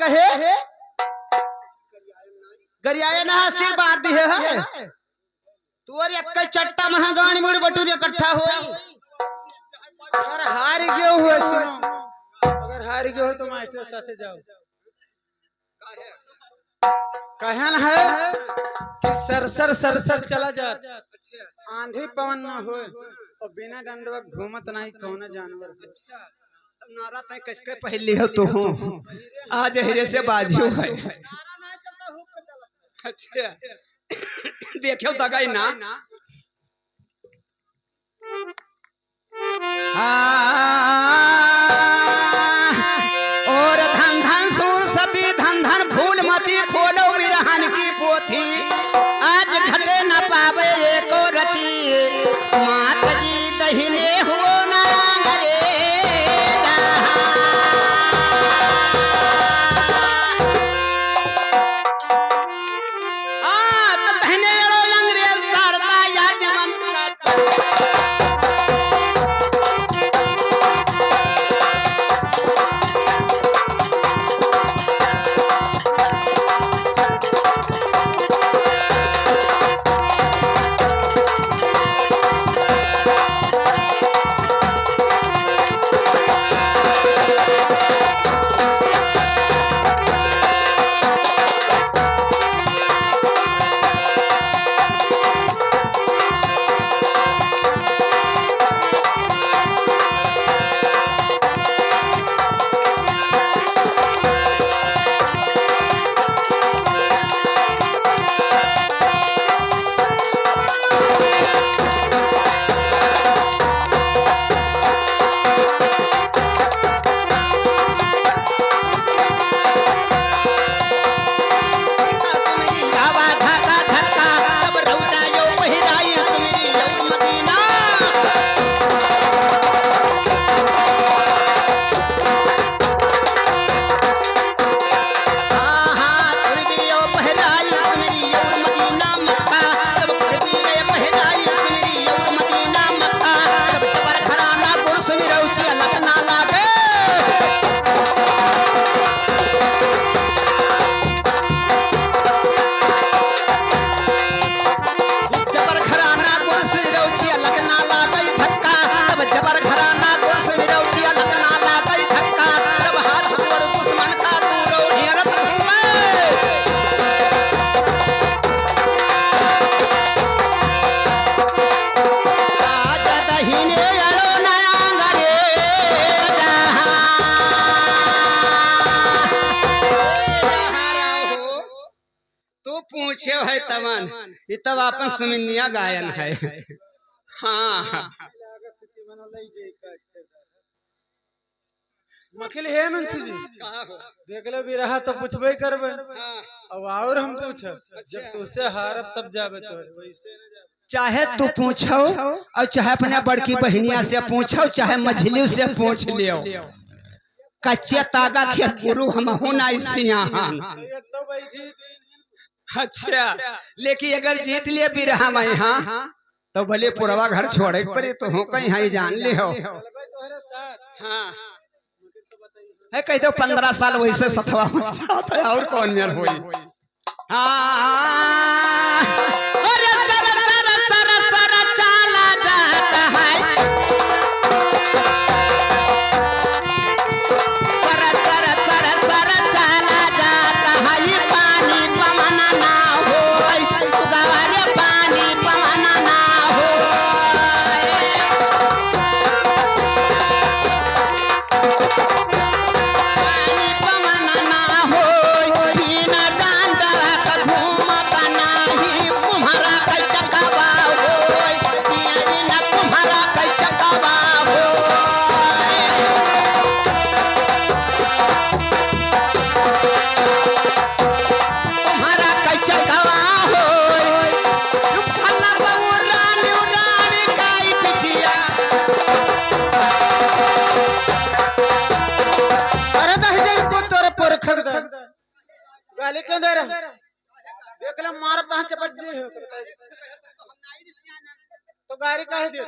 कहे गरियाए ना आशीर्वाद दिए है तू और एक चट्टा महागानी मुड़ बटूरे इकट्ठा हो अगर हार गए हुए सुनो अगर हार गए हो तो मास्टर साथे जाओ कहन है कि सरसर सरसर चला जा आंधी पवन न हो और बिना डंडवा घूमत नहीं कौन जानवर नारा तय किसके पहले हो तो हूँ आज हिरे से बाजियो है अच्छा देखियो दगाई ना और धन धन सूर सती धन धन फूल मती खोलो बिरहन की पोथी आज घटे न पावे एको रति मात जी दहिने हो ना घरे पूछे है तमन ये तब अपन सुमिनिया गायन है हाँ मखिल है मुंशी जी देख लो भी रहा तो पूछबे करबे अब और हम पूछब जब तुझसे हारब तब जाबे तो वैसे न जाबे चाहे तू पूछो और चाहे अपने बड़की बहनिया से पूछो चाहे मझली से पूछ लियो कच्चे तागा के गुरु हम हो ना सियाहान एक तो बैठी अच्छा लेकिन अगर जीत लिए भी रहा मैं यहाँ तो भले पुरवा घर छोड़े पड़े तो हो कहीं यहाँ जान ले हो हाँ है कह दो 15 साल वैसे सतवा है और कौन मेर होई अरे सर सर सर सर चला जाता है सर सर सर सर चला जाता है ये पानी पवना ना हो गवारे पानी पवना ना हो गाली क्यों दे रहा देख ले मारता है चपट दे तो गाड़ी काहे दे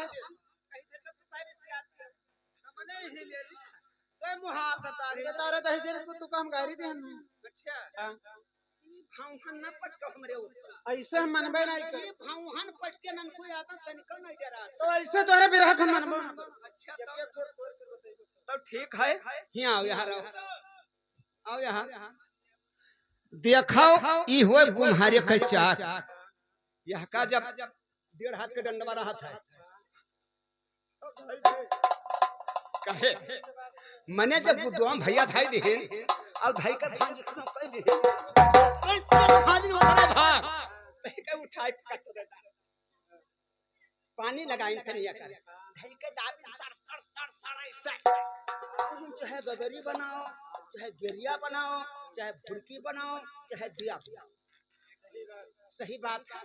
कोई मुहात तारे तारे दही जन को तू काम गारी दे हम अच्छा हाँ। भाऊहन न पटक हमरे ऊपर ऐसे हम मनबे नहीं कर ये भाऊहन पटके नन कोई आता तनिक नहीं डरा तो ऐसे तोरे बिरह हम मनबो अच्छा तो ठीक है यहाँ आओ यहाँ रहो आओ यहाँ देखो ई होए बुम्हारे के चाक यह का जब 1.5 हाथ के डंडवा रहा था कहे मने जब बुद्धवा भैया भाई दे और भाई का भांज को कह दे भांज होता भाग के उठाई कट देता पानी लगाई तनिया कर भाई के दाबी सर सर सर सर ऐसा तुम चाहे गगरी बनाओ चाहे गिरिया बनाओ चाहे फुरकी बनाओ चाहे दिया सही बात है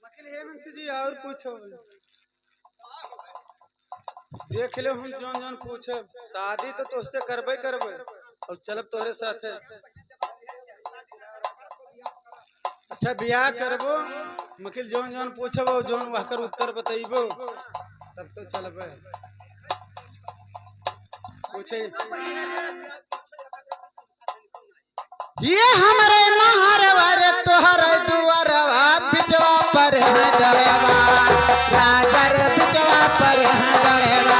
वकील हेमंत जी और पूछो देख लो हम जोन जोन पूछो शादी तो तुझसे करबे करबे और चलब तोहरे साथ है अच्छा बियाह करबो वकील जोन जोन पूछबो जोन वहकर उत्तर बताइबो तब तो चलबे पूछे ये हमारे महारवर तोहर दुआरवा बिचवा पर है दड़वा राजर बिचवा पर है दड़वा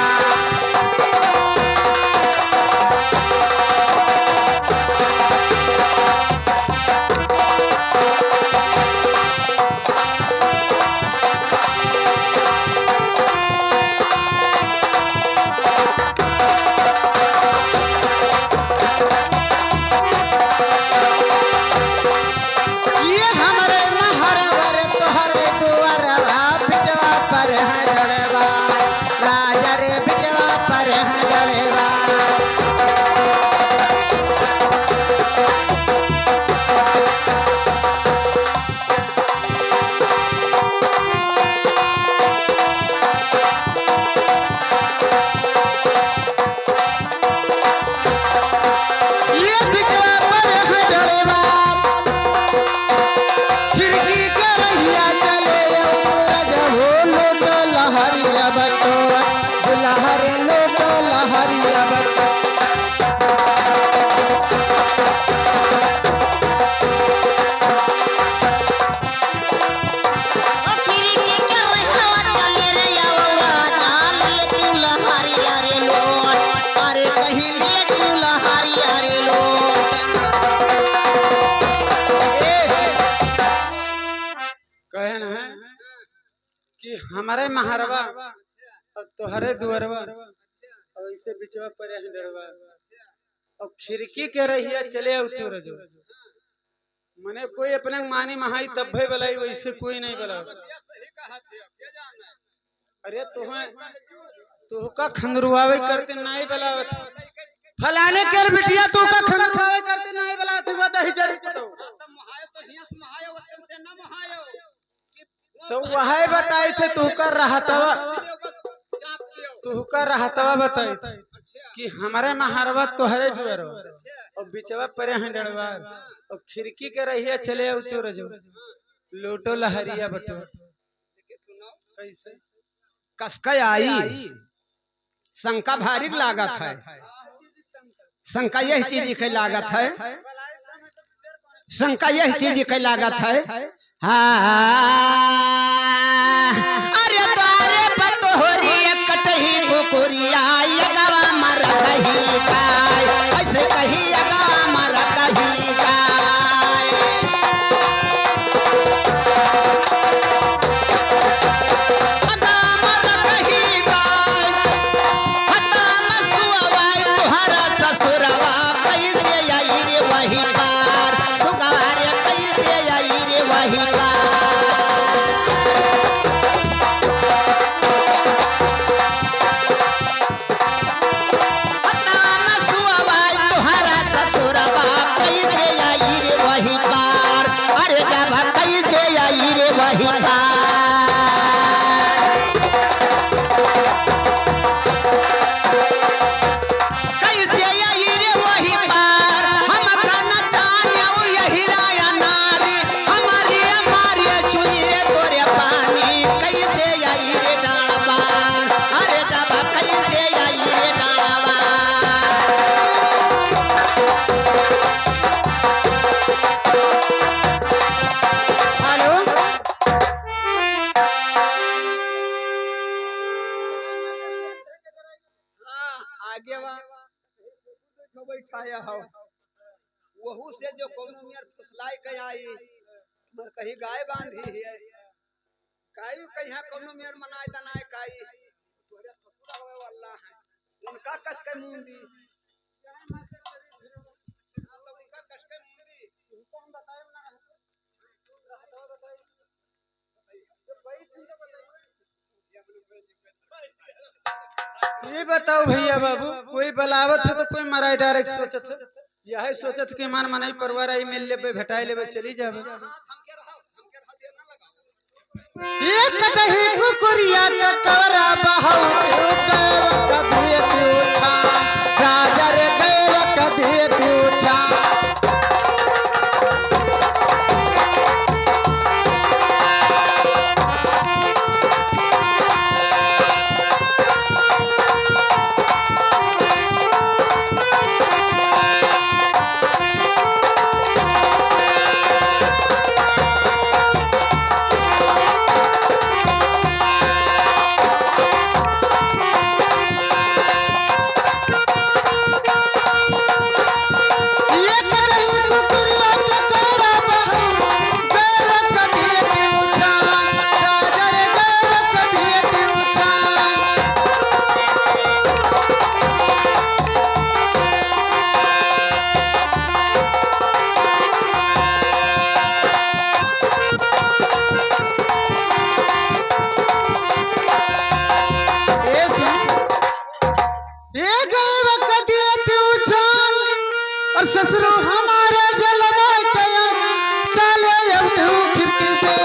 हमारे महारवा और तोहरे दुअरवा और इसे बिचवा पर हंडरवा और खिड़की के रहिया चले उतर जो मने कोई अपने मानी महाई तब भी बलाई वैसे कोई नहीं बला अरे तू का खंदरुआवे करते नहीं बलावत फलाने कर बिटिया तू का खंदरुआवे करते नहीं बलावत बता ही जरी तो वह बताई थे तू कर रहा तवा बताई थे कि हमारे महारवा तोहरे दुआरवा और बिचवा परे हंडरवा और खिड़की के रहिया चले उतर जो लोटो लहरिया बटो कैसे कसका आई शंका भारी लागत है शंका यह चीज की लागत है शंका यह चीज की लागत है अरे द्वारे पतोहरी कटही कुकुरिया यगवा मर कही गाय ऐसे कही यगवा मर कही गाय अगा मर कही गाय हता मसुआवाय तुहरा ससुरवा कैसे आई रे वही पार सुगवार कैसे आई रे वही पार हमारी कोनो मियर फुसलाई के आई मर कहीं गाय बांधी है काई कहीं कोनो मियर मनाए तनाए काई तोरे ससुर होवे वाला है उनका कस के मुंडी उनका कस के मुंडी उनको हम बताए ना बताइए जब भाई सुनते बताइए ये बताओ भैया बाबू कोई बलावत है तो कोई मराई डायरेक्ट सोचत है यह सोचत के मान मनाई परवार आई मिल ले भेटाई ले चली जावे ये कटही कुकुरिया का कवरा बहाऊ तू गव कदिए तू छान राजा रे गव कदिए तू छान ससुरो हमारे जलवा कया चले अब तू खिड़की पे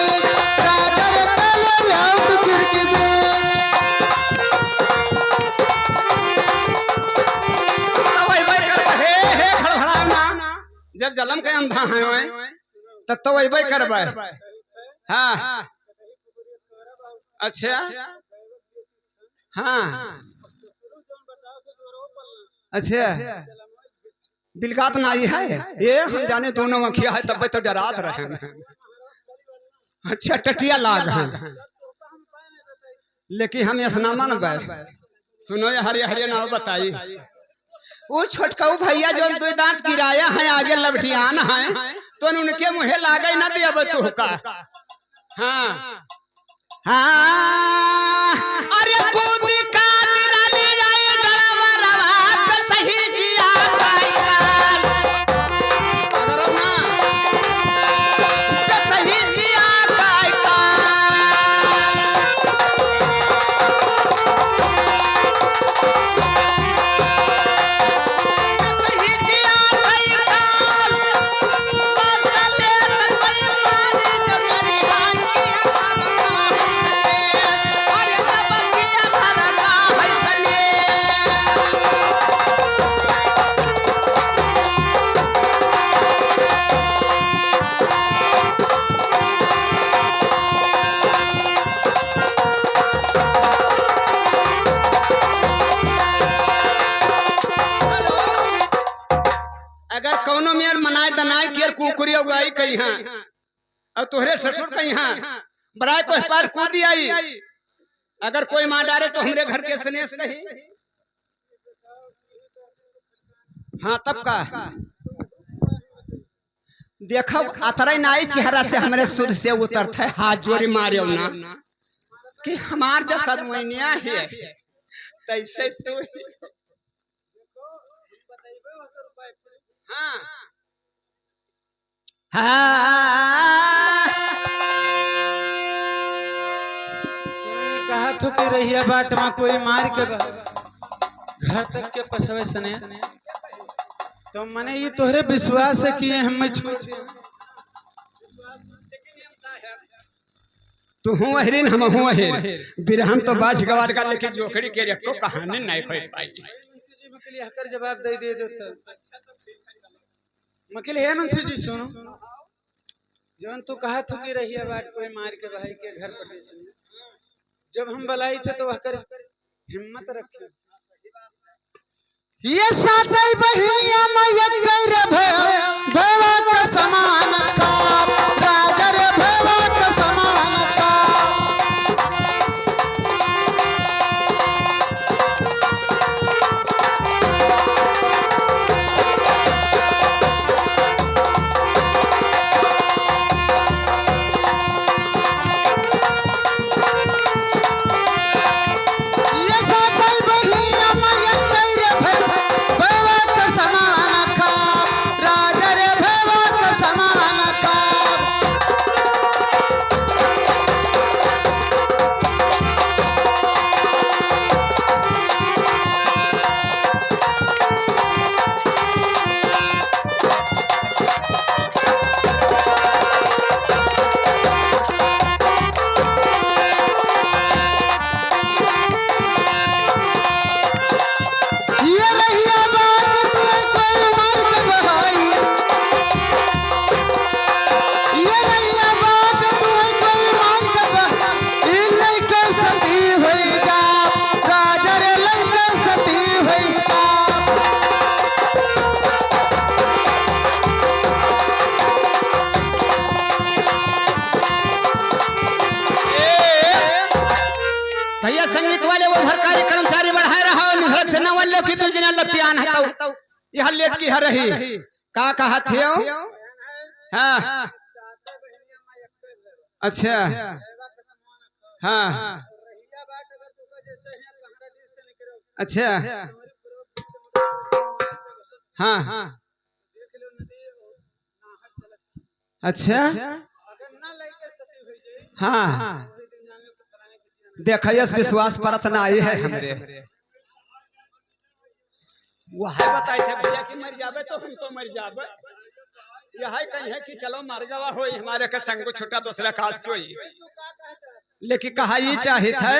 राजा रे चले अब तू खिड़की पे वही वही कर हे खड़खड़ाना जब जलम के अंधा है ओए तब तो वही वही करबे हां अच्छा हां अच्छा बिलगात नाई है ये हम जाने दोनों अखिया है तब तो डरात रहे अच्छा टटिया लाग है लेकिन हम यसनामा न बैठ सुनो ये हरे हरे नाव बताई वो छोटकाऊ भैया जो दो दांत गिराया है आगे लबठियान है तो उनके मुहे लागे ना दिया बतू का हाँ हाँ अरे कूदी का निराली जाए डलवा रवा पे सही जिया काई काल अगर ना पे सही जिया काई काल पे सही जिया काई काल मसले तकई मारी जमरी हांगी अरे तबकिया धरा का है सने अगर कौनो मेर मनाए दनाए केर कुकुरी उगाई कही हां और तोहरे ससुर कही हां बराए को पार कूदी आई अगर कोई मां डारे तो हमरे घर के स्नेह नहीं हाँ तब का देखो अतरे नाई चेहरा से हमरे सुध से उतरते हाथ जोड़ी मारे ना कि हमार जो सदमैनिया है तैसे तू हाँ कहा थो कि रहिया बाट में कोई मार के घर तक के पछवे सने तो मने ये तोहरे विश्वास है कि हम छोड़ तू हूँ अहरीन हम हूँ अहरीन बिरहम तो बाज गवार का लेकिन जोखड़ी के रखो कहानी नहीं खोल पाई मकली हकर जवाब दे दो तो मकली है मुंशी जी सुनो जौन तू कहा थो कि रहिया बाट कोई मार के भाई के घर पर जब हम बलाई थे तो हकर हिम्मत रखे ये सातई बहिनिया मैया गैर भवा के समान का राजा रे भवा के समान का भैया संगीत वाले वो सरकारी कर्मचारी बढ़ाए रहा निधक से नवल की तुझने लतियान है तो यह लेट की है रही का कहा थे हाँ अच्छा हाँ अच्छा हाँ अच्छा हाँ देखिए विश्वास परत ना आई है हमरे वह बताए थे भैया कि मर जावे तो हम तो मर जावे यह कहीं है कि चलो मर गवा हो हमारे के संग को छुट्टा दूसरा खास कोई लेकिन कहा ये चाहिए था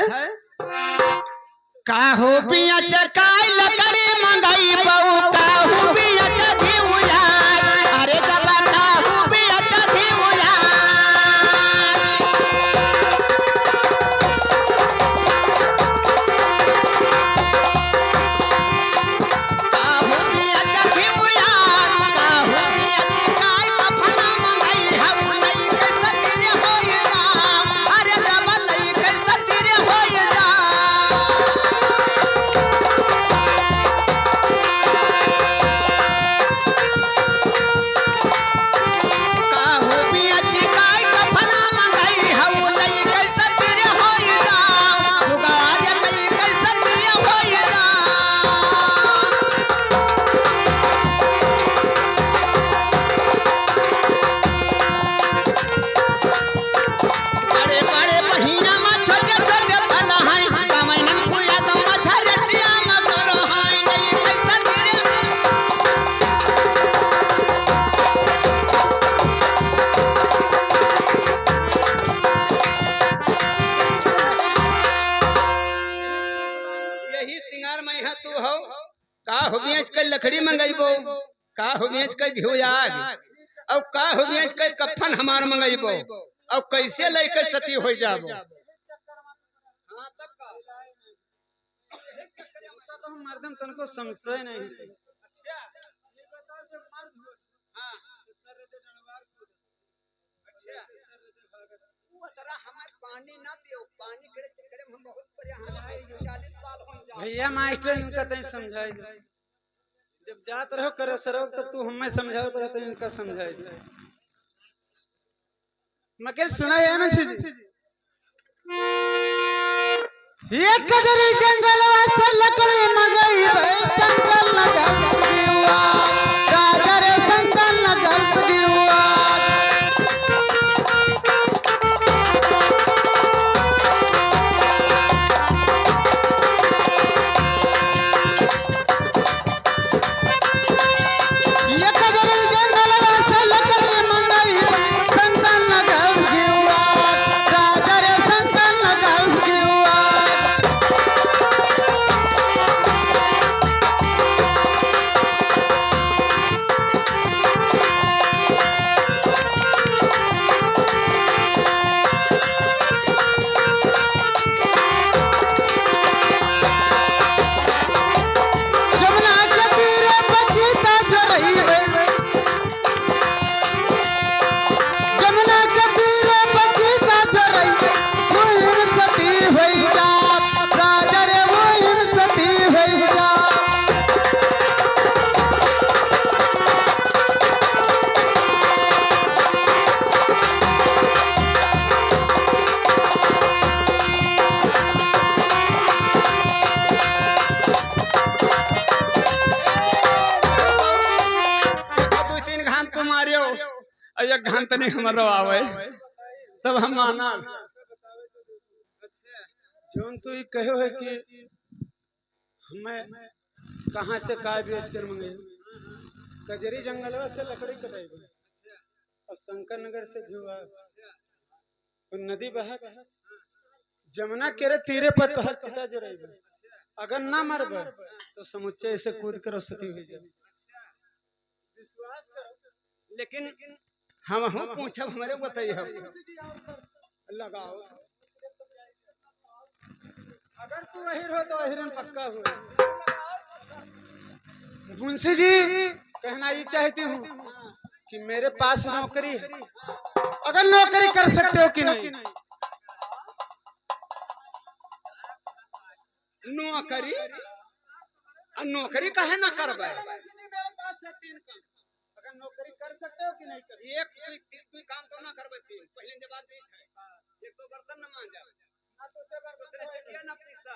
का हो पिया चकाई लकड़ी मंगाई बहु का हो पिया चधी उला अरे जबा का हो पिया चधी उला का हो पिया चधी उला का हो पिया चकाई कफना मंगाई हउ लई के सतीर होई जा अरे जबा लई के सतीर होई जा लकड़ी मंगाइबो का हो बेच के घिउ आग और का हो बेच के कफन हमार मंगाइबो और कैसे लेके सती हो जाबो हां तब का तो हम मर्दम तनको समझते नहीं अच्छा ये बताओ जब मर्द हो हां सर दे डणवार अच्छा वो तरह हमार पानी ना दियो पानी करे चक्कर में हम बहुत परेशान है 40 साल हो जा भैया मास्टर इनका तई समझाई जब जात रहो करे सरो तब तू हमें समझाओ तो रहते इनका समझाए मके सुना है ना जी ये कजरी जंगल वासे लकड़ी मगई भाई संगल नगर गिरुआ राजा रे संगल नगर गिरुआ घंट नहीं हमारो आवे तब हम माना जोन तू ही कहो है कि हमें कहां से काय बेच कर मंगे कजरी जंगलवा से लकड़ी कटाई और शंकर नगर से घिवा और नदी बहा जमुना के तीरे पर तो हर चिता जराई अगर ना मरब तो समुच्चय से कूद कर सती हो जाए विश्वास करो लेकिन हम पूछब हमारे बताइए हम लगाओ अगर तू अहिर हो तो अहिरन पक्का हो मुंशी जी कहना ये चाहती हूँ कि मेरे पास नौकरी है अगर नौकरी कर सकते हो कि नहीं नौकरी नौकरी काहे ना करबे? मेरे पास है 3 काम, अगर नौकरी कर सकते हो कि नहीं कर सकते? कोई काम तो ना करबे फिर पहले जवाब दे है। एक तो बर्तन न मांजा, ना तो उसे बर्तन दूसरे चटिया ना पीसा,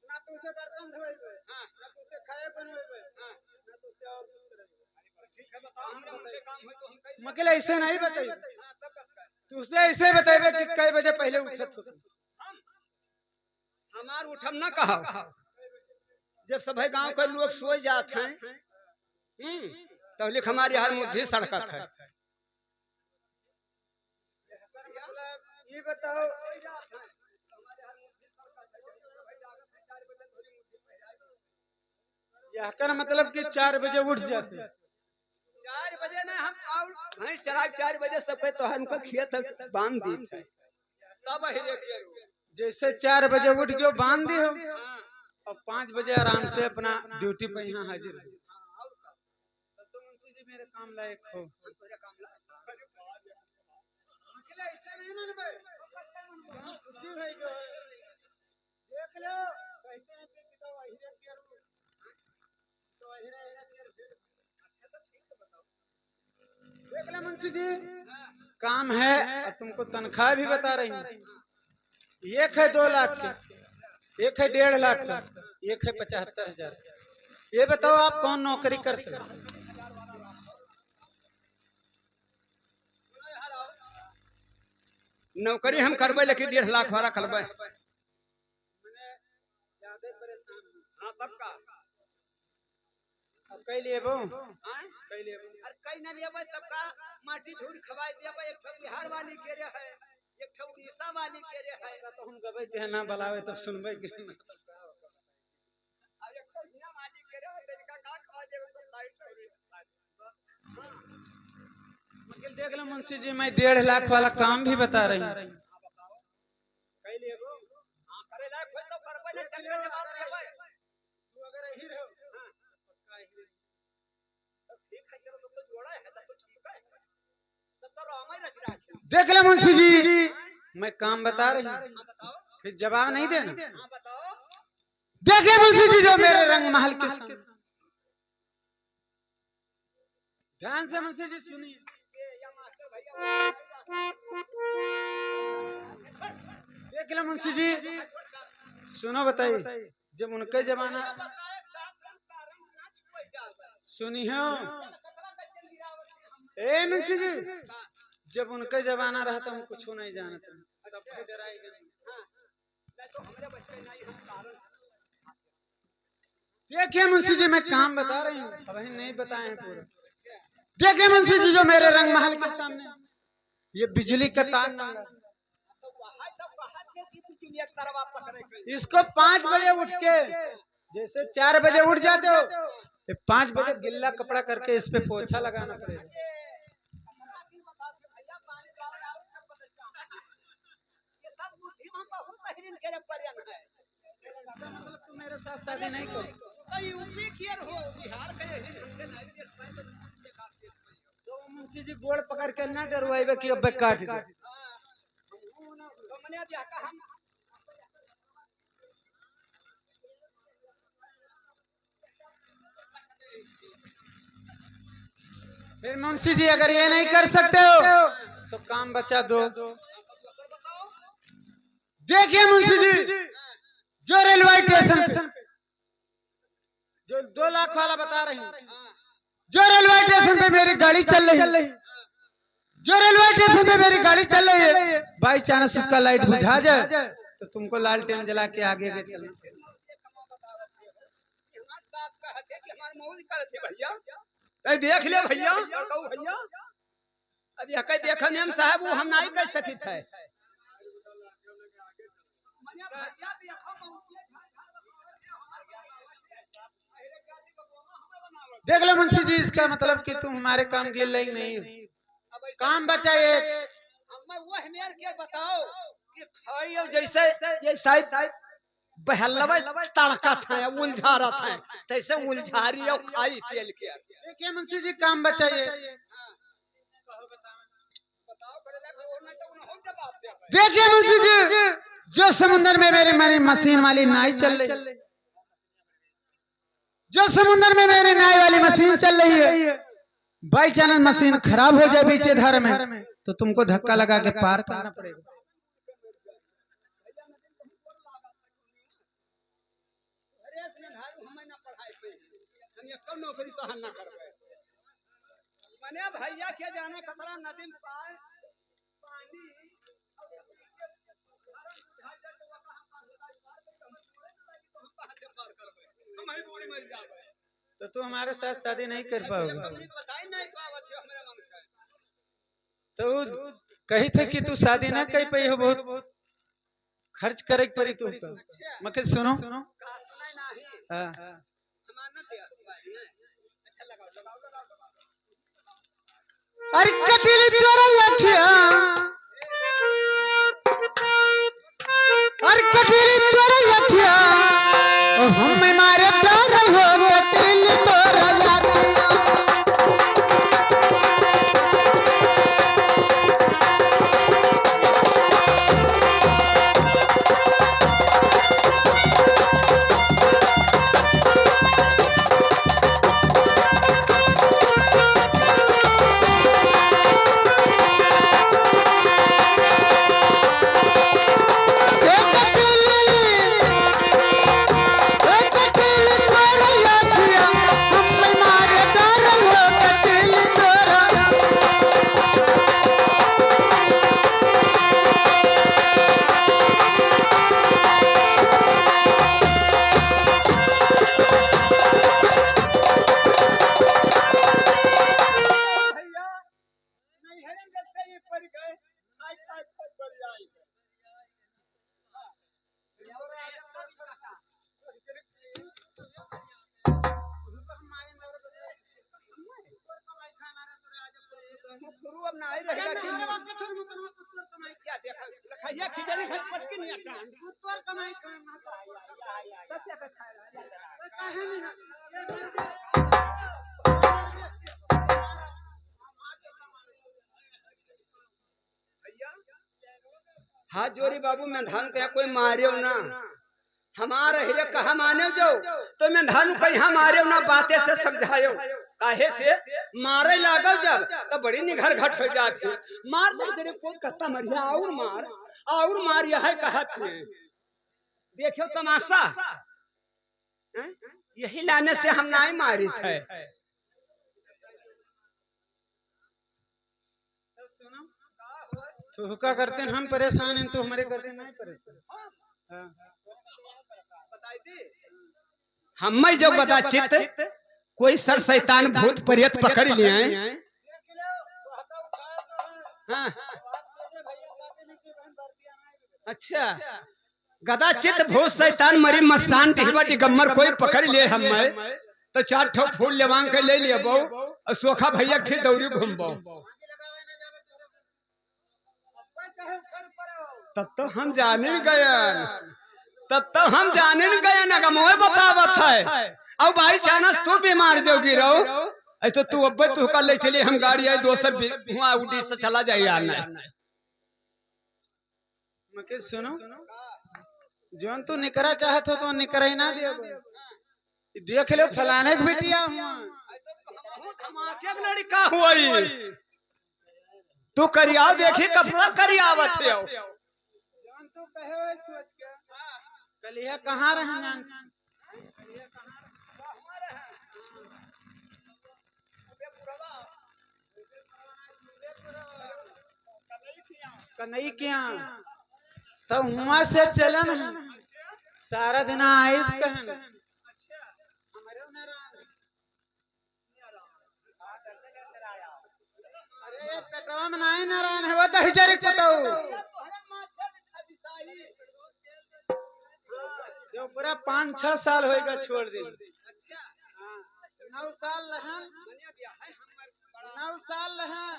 ना तो उसे बर्तन धोएबे, हां ना तो उसे खाए बनवेबे, हां ना तो उसे और कुछ करेबे। ठीक है बताओ हमरा मुझे काम है तो हम कैसे? मकेल ऐसे नहीं बताइए, हां तब बस तू उसे ऐसे बताइबे कि कई बजे पहले उठत हो। हम हमार उठम ना कहो जब सब गांव के लोग सो जात हैं तो लिख हमारे हर मुद्दी सड़कत है। ये बताओ यह कर मतलब कि 4 बजे उठ जाते? 4 बजे ना हम और भैंस चरा 4 बजे सब तो हमको खेत बांध दी है तब ही देखिए जैसे 4 बजे उठ के बांध दी हो हां और 5 बजे आराम से अपना ड्यूटी पे यहाँ हाजिर हो। तो मुंशी जी मेरे काम लायक हो। तोरे काम ला अकेला ऐसे नहीं ना भाई, खुशी भाई जो है देख लो कहते हैं कि तो वही रे केर तो वही रे केर अच्छा तो ठीक है बताओ। देख ले मुंशी जी काम है और तुमको तनख्वाह भी बता रही हूँ। एक है 2 लाख के, एक है 1.5 लाख का, एक है 75,000। ये बताओ आप कौन नौकरी कर सकते? नौकरी हम करबे लेकिन 1.5 लाख वाला करबे। मैंने ज्यादा परेशान हूँ। हां तब का अब कई लेबो हां कई लेबो अरे कई न लेबे तब का माटी धूल खवाई देबे। एक ठो बिहार वाली के रे है, एक ठो उड़ीसा वाली के रे है, तो हम गबे के ना बुलावे तो सुनबे के ना। और एक ठो हिना वाली के रे है तनिका का खवा देबे तो लाइट छोड़ी। मगर देख लो मुंशी जी मैं 1.5 लाख वाला काम भी बता रही हूँ। कई लेबो हां करे लायक होय तो करबे न चंगे जवाब देबे। तू अगर यही रहो हां पक्का यही रहो तो ठीक है चलो तो जोड़ा है तो ठीक है तब तो राम ही रच रहा है। देख लो मुंशी जी मैं काम बता रही हूँ हां बताओ फिर जवाब नहीं देना। हां बताओ देखिए मुंशी जी जो मेरे रंग महल के सामने ध्यान से मुंशी जी सुनिए। ये या मास्टर भैया देख लो मुंशी जी सुनो बताइए जब उनके जमाना सुनियो ए मुंशी जी जब उनके जमाना रहा तो हम कुछ नहीं जानते तब भी डराएगा नहीं। तो हमरे बच्चे नहीं हम कारण देखिए मुंशी जी मैं काम बता रही हूँ अभी नहीं बताए हैं पूरा। देखिए मुंशी जी जो मेरे रंग महल के सामने ये बिजली का तार नंगा इसको 5 बजे उठ के जैसे 4 बजे उठ जाते हो 5 बजे गिल्ला कपड़ा करके इस पे पोछा लगाना पड़ेगा। मतलब तुम मेरे साथ शादी नहीं करो तो मुंशी जी गोड़ पकड़ के ना डरवाइबे कि अब काट दे। फिर मुंशी जी अगर ये नहीं कर सकते हो तो काम बचा दो। देखिए मुंशी जी जो रेलवे स्टेशन पे जो 2 लाख वाला बता रही हूँ जो रेलवे स्टेशन पे मेरी गाड़ी चल रही है जो रेलवे स्टेशन पे मेरी गाड़ी चल रही है बाई चांस उसका लाइट बुझा जाए तो तुमको लालटेन जला के आगे के चलना। देख ले भैया भैया अभी हक देखने हम साहब वो हम नहीं कह सकी थे। देख लो मुंशी जी इसका मतलब कि तुम हमारे काम के लिए नहीं हो। काम बचा एक वो हमें क्या बताओ कि खाई जैसे ये शायद बहलवा तड़का था उलझा रहा था तैसे उलझारी और खाई तेल के। देखिए मुंशी जी काम बचाइए। देखिए मुंशी जी जो समुद्र में मेरी मशीन वाली नाई चल रही जो समुद्र में मेरी नाव वाली मशीन चल रही है, बाई चांस मशीन खराब हो जाए बीच धार में, तो तुमको धक्का लगा के पार करना पड़ेगा। नौकरी तो हम ना करबे। मने भैया के जाने खतरा नदी में पाए पानी तो तू हमारे साथ शादी नहीं कर पाओगे। तो कही थे कि तू शादी ना कर पाई हो, बहुत खर्च करे पड़ी तू। मके सुनो अरे कटिल तोरा लखिया, अरे कटिल तोरा लखिया, हम मारे प्यार हो कटिल तोरा लखिया। हाथ जोड़ी बाबू, मैं धान कह कोई मारे ना, हमारा हीरे कहा माने जो, तो मैं धान कहा मारे ना, बातें से समझायो। काहे से मारे लागल जब तो बड़ी निघर घट हो जाती, मार दे तेरे को कत्ता मरिया और मार यह है कहा थे। देखो तमाशा, यही लाने से हम नहीं मारी थे। तो हुक्का करते हम परेशान हैं, तो हमारे करते नहीं परेशान। हम जब बता चित कोई सर शैतान भूत प्रेत पकड़ लिए, हाँ। अच्छा, गदा चित भूत शैतान मरी मसान टिहबा टिगम्मर कोई पकड़ लिए हम तो 4 ठो फूल लेवांग के ले लिए बो और सोखा भैया ठीक दौरी घूमबो। तब तो हम जाने गए ना मोए बतावत है। अब भाई चानस तू बीमार जोगी रहो, तो तू अब तू का ले चली, हम गाड़ी आई दोसर वहां उड़ी से चला जाए यार ना। मके सुनो, जोन तू निकरा चाहत हो तो निकरा ही ना दियो। देख लो फलाने के बिटिया हुआ, धमाके के लड़का हुई, तू करियाव देखी कपड़ा करियावत है। जोन तू कहे हो सोच के कलिया कहां रह जान, कन्हई क्या तो हुआ से चलन सारा दिन आइस कहन। अरे पेटवा में नहीं नारायण है वो दही जरी पताऊ जो पूरा 5-6 साल होएगा छोड़ दे। 9 साल रहन, 9 साल रहन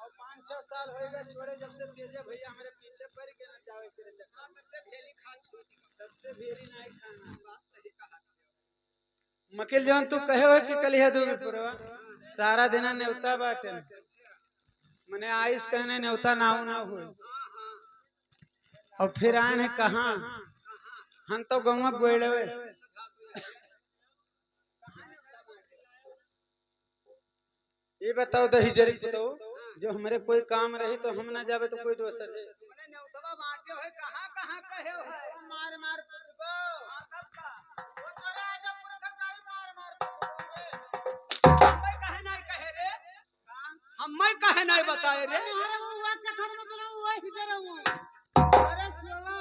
और 5-6 साल होएगा छोड़े, जब से तेजे भैया हमारे पीछे पड़ के ना चावे फिर सबसे भेरी नहीं खाना। मकिल जवन तू कहे हो कि कलिया दू में पुरवा सारा दिन नेवता बाटे, मने आइस कहने नेवता नाऊ ना हो, और फिर आए हैं कहाँ हम तो गौवा गोइलवे ये बताओ दही जरी बताओ जो हमारे कोई काम रही तो हम ना जावे तो कोई दोसर है मने नेउतवा बाटे होय कहां कहे हो मार मार पूछबो हां तब का वो तोरे आजा पुरखक गाड़ी मार मार पूछबो मैं कहे नहीं कहे रे हम मैं कहे नहीं बताए रे अरे वो कथा मतलब वो ही जरा वो अरे सोवा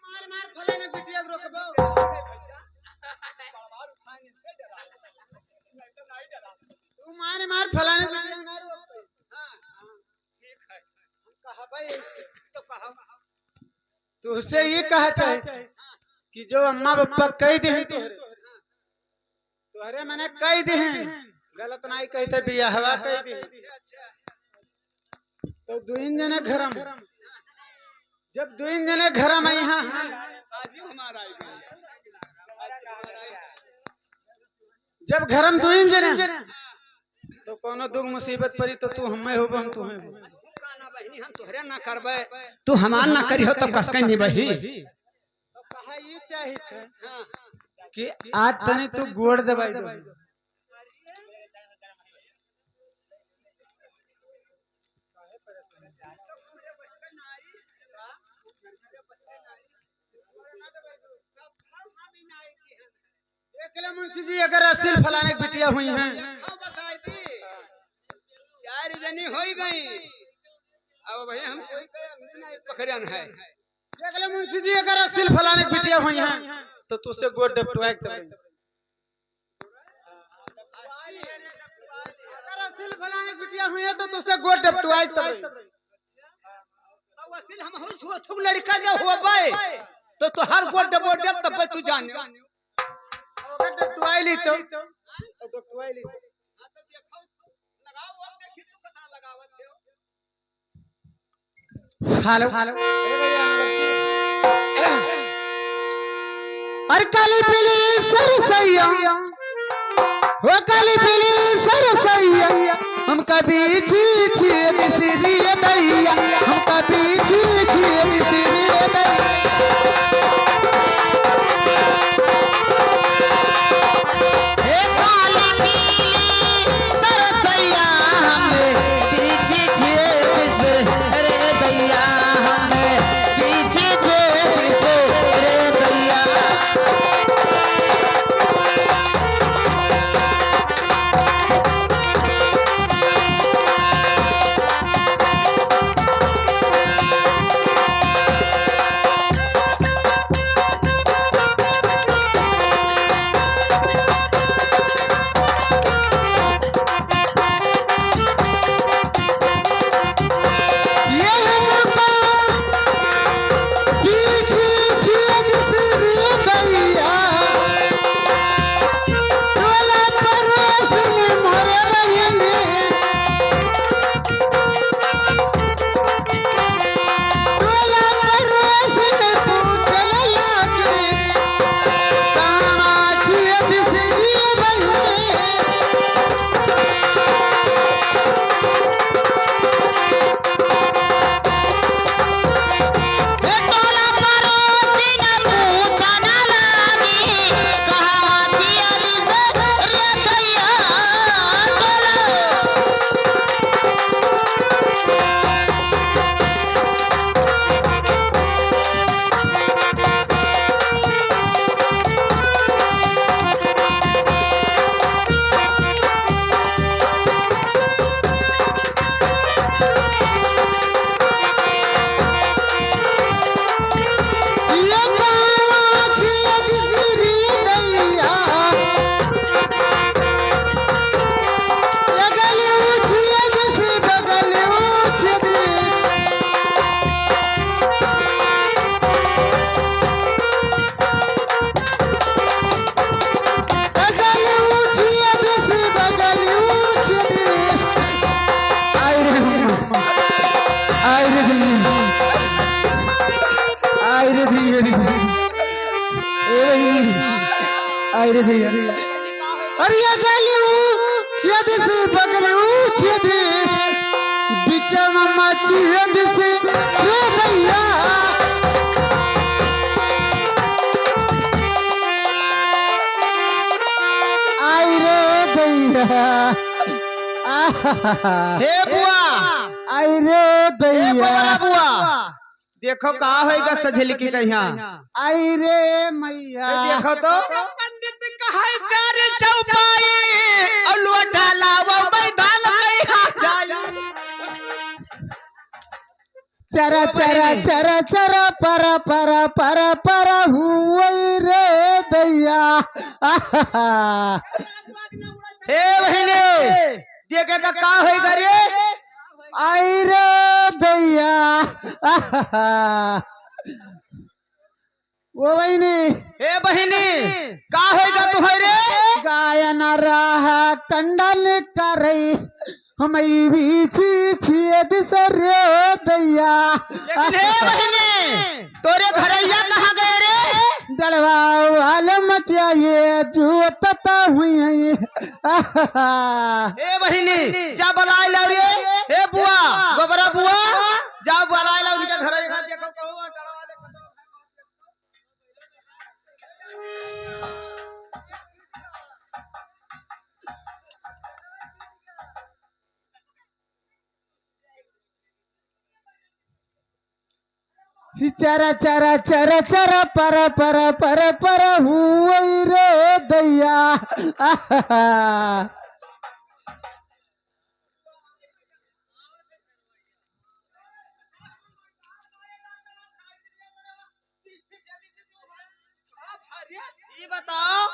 मार मार फलाने बिटिया को रोकबो तू मार मार फलाने बिटिया को ना रोक हां ठीक है हम कहा भाई ऐसे तो कहो तुझसे ये कहा चाहे कि जो अम्मा पापा कह दे तोहरे मैंने कह दे गलत नहीं कहते बियाहवा कह दे तो दुइन जने घरम जब दुइन जने घरम आई हां आज हमारा जब घरम दुइन जने तो कोनो दुख मुसीबत पड़ी तो तू हमें होब हम तुम्हें हो काना बहिनी हम तोहरे ना करबे तू हमान ना करियो तब कसकै नहीं बही तो कहा ये चाहिए कि आज तने तू गोड़ दबाई दो मुंशी जी अगर असिल फलाने की बिटिया हुई हैं चार जनी हो गई अब भैया हम कोई पकड़न है अगले मुंशी जी अगर असिल फलाने की बिटिया हुई हैं तो तुझसे गोड़ डपटवाए अगर असिल फलाने की बिटिया हुई है तो तुझसे गोड़ डपटवाए अब असिल हम हो छो थुक लड़का जो होबे तो हर गोड़ डबो जब तब तू जाने अगर डपटवाई ली तो डपटवाई ली हां तो देखो लगाओ अब देखी तू कथा लगावत है हेलो हेलो ए भैया अरे काली पीली सरसैया हो काली पीली सरसैया हम कभी छी दिसरी दैया हम कभी छी दिसरी दैया अरे भैया अरे गलू छेद से बगलू छेद बीच में छेद से रे भैया दैया हे बुआ आई रे हे दैया बबरा बुआ देखो का होएगा सझल की कहिया आई रे मैया देखो तो पंडित कहे चार चौपाई और लोटा लावो मैदान कहिया जाई चरा चरा चरा चरा पर हुई रे दैया हे बहने देखे का होएगा रे आई रे दैया वो बहनी हे बहनी का होएगा तुम्हारे गायन रहा कंडन कर रही हम भी छी दिसरे दैया लेकिन हे बहनी तोरे घरैया कहाँ गए रे डलवा वाले मचाइए जो तता हुई हे बहनी जा बुलाए ला रे हे बुआ गोबरा बुआ जा बुलाए ला उनके घर देखो कहूं डरवा ले चरा चरा चरा चरा पर हुई रे दैया ये बताओ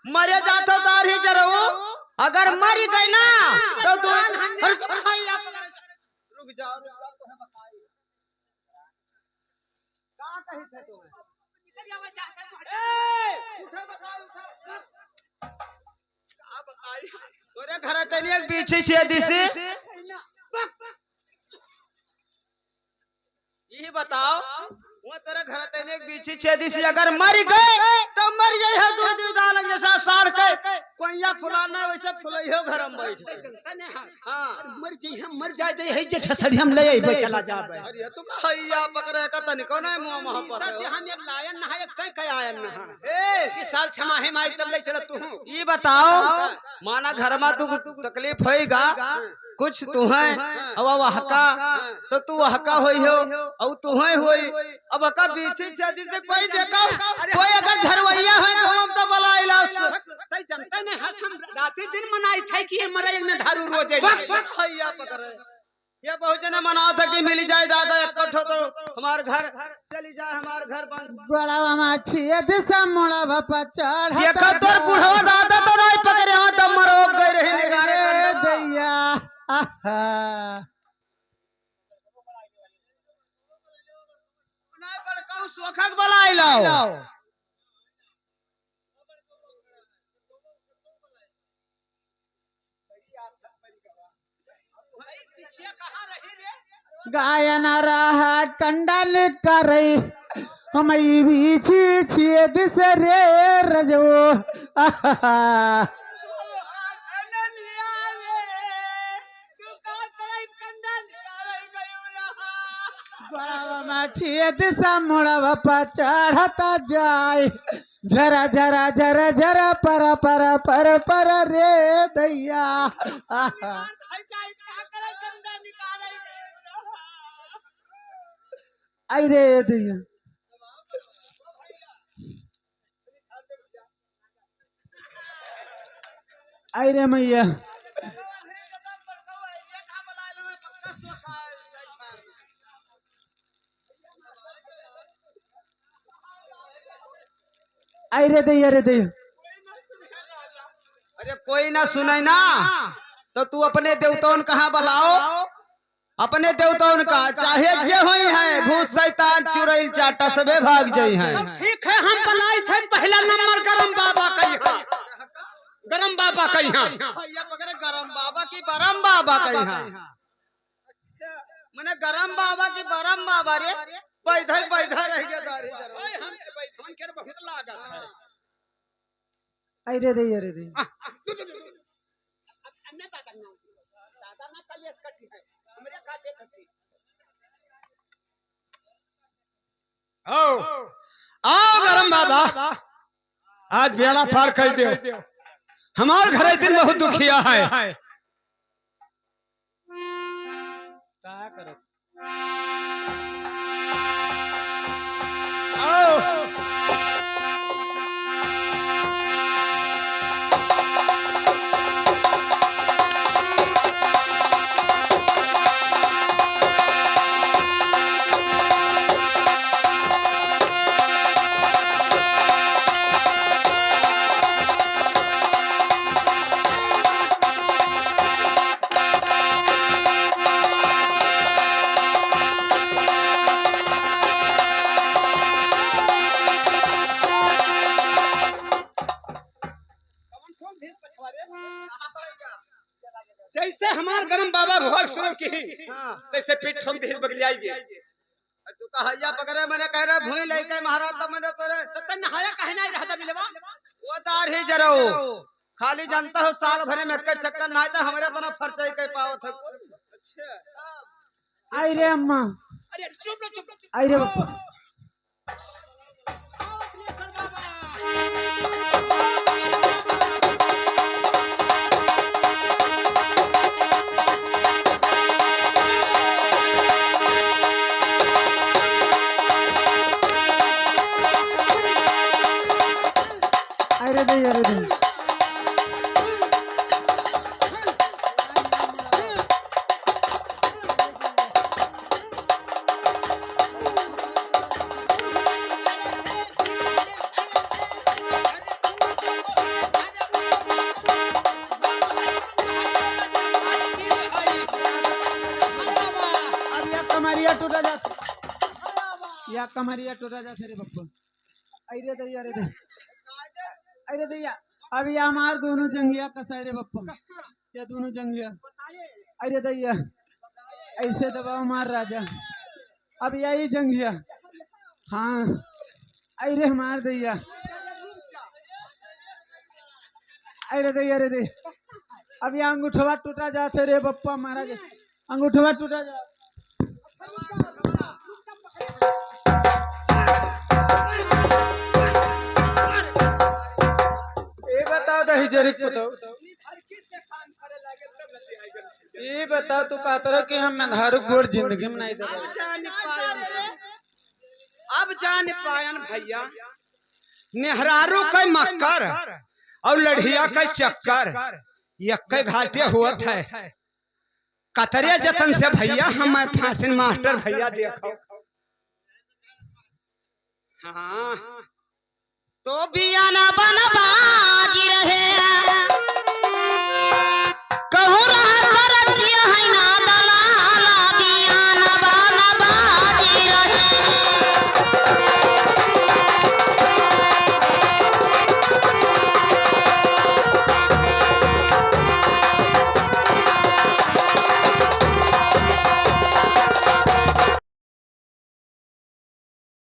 मरे जातो तार ही जरूर अगर मरी गई ना तो तू रुक जाओ तुम्हें बताई का कही थे तुम्हें उठा बताओ उठा का बताई तोरे घर तनी एक पीछे छे दिसी ये बताओ वो तेरे घर तने एक बीछी छे दिसी अगर मर गए तो मर जाई है दूध दाल जैसा साड़ के कोइया फुलाना वैसे फुलई हो घर में बैठ तने हां मर जाई हम मर जाए दे है जेठ सड़ी हम ले आइबे चला जाबे अरे तू कहैया पकड़े का तने को नहीं मुंह मुंह पर हम एक लायन ना है एक कई आयन ना ए कि साल छमा है माई तब ले चल तू ये बताओ माना घर में तू तकलीफ होएगा कुछ तू है अब हका तो तू हका होई हो और तू है होई अब हका पीछे छदी से कोई देखा कोई अगर झरवैया है तो हम तो बुलाइला तई जनता ने हम रात दिन मनाई थे कि मरई में धारू रोजे हैया पकड़े ये बहुत जने मनाओ था कि मिल जाए दादा इकट्ठो तो हमार घर चली जाए हमार घर बंद गोलावा माछी दिशा मोड़ा बापा चढ़ देखो तोर बुढ़वा दादा तो नहीं पकड़े हो तो मरो गए रहे निगारे दैया नहीं बड़काऊ सोखक बुलाई लाओ गायन रहा कंडन कर हम भी छी दिसरे रजो दिशा मोड़ा पर चढ़ता जाए जरा जरा जरा जरा पर रे दैया आई रे दैया आई रे मैया आई रे दैया अरे कोई ना सुनाई ना तो तू अपने देवताओं कहाँ बुलाओ अपने देवताओं का चाहे जे होई है भूत शैतान चुड़ैल चाटा सबे भाग जाई है ठीक है हम बुलाई थे पहला नंबर गरम बाबा कही गरम बाबा कही भैया पकड़े गरम बाबा की बरम बाबा कही मने गरम बाबा की बरम बाबा रे बैठा रह गया गाड़ी जरा हम के बैठन के बहुत लागत है आई रे दैया रे दैया अन्ना का करना दादा ना कलेस कटी है हमरे काटे कटी आओ गरम बाबा आज बेड़ा पार कर दो हमार घर एक दिन बहुत दुखिया है। का करत आओ जैसे हमार गरम बाबा भोर शुरू की तैसे पीठ ठोक दे बगलियाई तू कहैया पकड़े मैंने कह रहा भूई लेके महाराज तब मैंने तोरे त नहाया कहना ही रहता बिलवा वो तार ही जरो खाली जानता हो साल भरे में एक चक्कर नहाए तो हमारे तना फरचे के पावत है। अच्छा आई रे अम्मा अरे चुप आई रे बाबा अरे दे अरे दे कमरिया टूटा जाता या कमरिया टूटा जाता रे बप्पा अरे दैया अरे दे अरे दैया अब ये हमार दोनों जंगिया कसा रे बप्पा ये दोनों जंगिया अरे दैया ऐसे दबाओ मार राजा अब यही जंगिया हाँ अरे हमार दैया अरे दैया अरे दे अब ये अंगूठवा टूटा जाते रे बप्पा महाराज अंगूठवा टूटा जा बताओ दही जरिक बताओ ये बताओ तू कहता रहा कि हम मेहरारू गोर जिंदगी में नहीं दे अब जान पायन भैया मेहरारू का मक्कर और लड़िया का चक्कर यक्के घाटे हुआ है कतरे जतन से भैया हम फांसिन मास्टर भैया देखो हाँ तो बियाना बनबाजी रहे